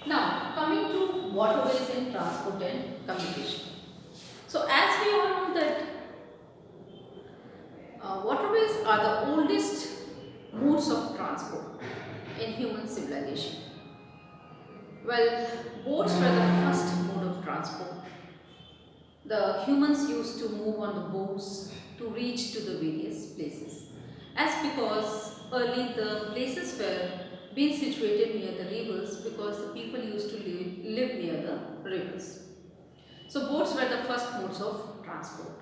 Now, coming to waterways in transport and communication. So, as we all know that waterways are the oldest modes of transport in human civilization. Well, boats were the first mode of transport. The humans used to move on the boats to reach to the various places. As because early the places were being situated near the rivers because the people used to live near the rivers. So boats were the first modes of transport.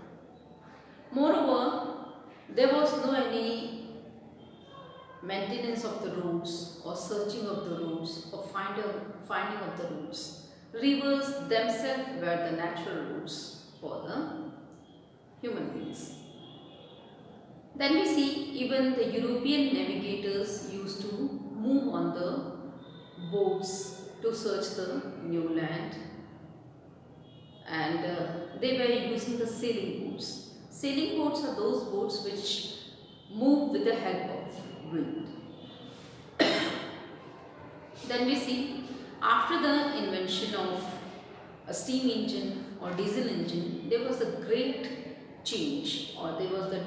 Moreover, there was no any maintenance of the roads or searching of the roads or finding of the roads. Rivers themselves were the natural routes for the human beings. Then we see even the European navigators used to move on the boats to search the new land, and they were using the sailing boats. Sailing boats are those boats which move with the help of wind. Then we see after the invention of a steam engine or diesel engine, there was a great change or there was the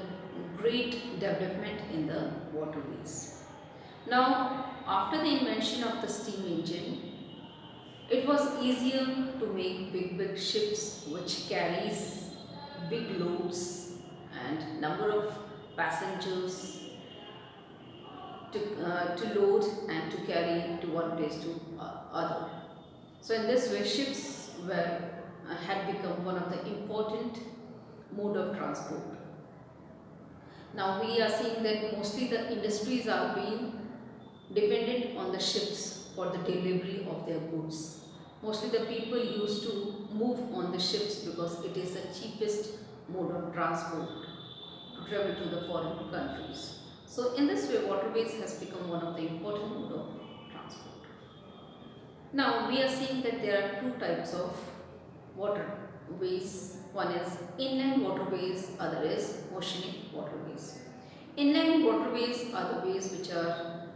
great development in the waterways. Now, after the invention of the steam engine, it was easier to make big ships which carries big loads and number of passengers to load and to carry to one place to other. So in this way ships had become one of the important mode of transport. Now we are seeing that mostly the industries are being dependent on the ships for the delivery of their goods. Mostly the people used to move on the ships because it is the cheapest mode of transport to travel to the foreign countries. So in this way waterways has become one of the important mode of transport. Now we are seeing that there are two types of waterways. One is inland waterways, other is oceanic waterways. Inland waterways are the ways which are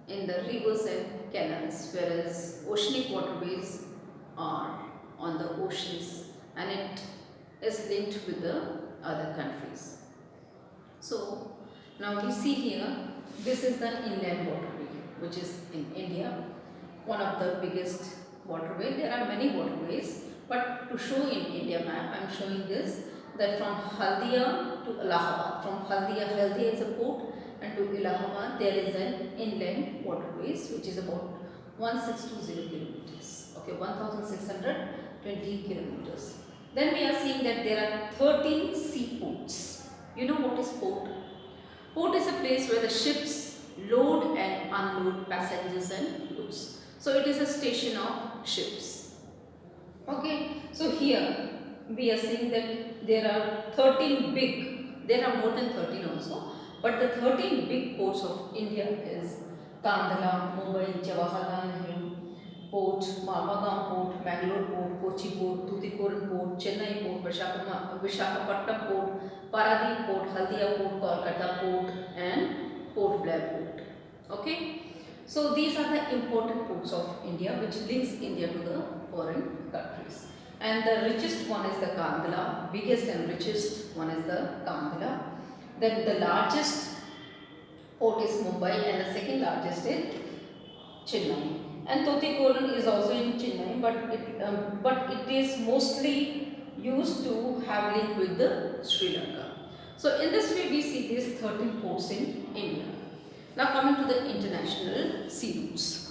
in the rivers and canals, whereas oceanic waterways are on the oceans and it is linked with the other countries. So now we see here, this is the inland waterway which is in India, one of the biggest waterway. There are many waterways, but to show in India map, I am showing this, that from Haldia to Allahabad, from Haldia is a port, and to Allahabad there is an inland waterways which is about 1620 kilometers, okay, 1620 kilometers. Then we are seeing that there are 13 seaports. You know what is port? Port is a place where the ships load and unload passengers and goods. So it is a station of ships. Okay, so here we are seeing that there are 13 big, there are more than 13 also, but the 13 big ports of India is Kandala, Mumbai, Jawaharlal Nehru Port, Mamagam Port, Bangalore Port, Kochi Port, Tuticorin Port, Chennai Port, Visakhapatnam Port, Paradip Port, Haldia Port, Kolkata Port and Port Blair Port. Okay. So these are the important ports of India which links India to the foreign countries. And the richest one is the Kandala, biggest and richest one is the Kandala. Then the largest port is Mumbai and the second largest is Chennai. And Tuticorin is also in Chennai, but it is mostly used to have link with the Sri Lanka. So in this way we see these 13 ports in India. Now coming to the international sea routes.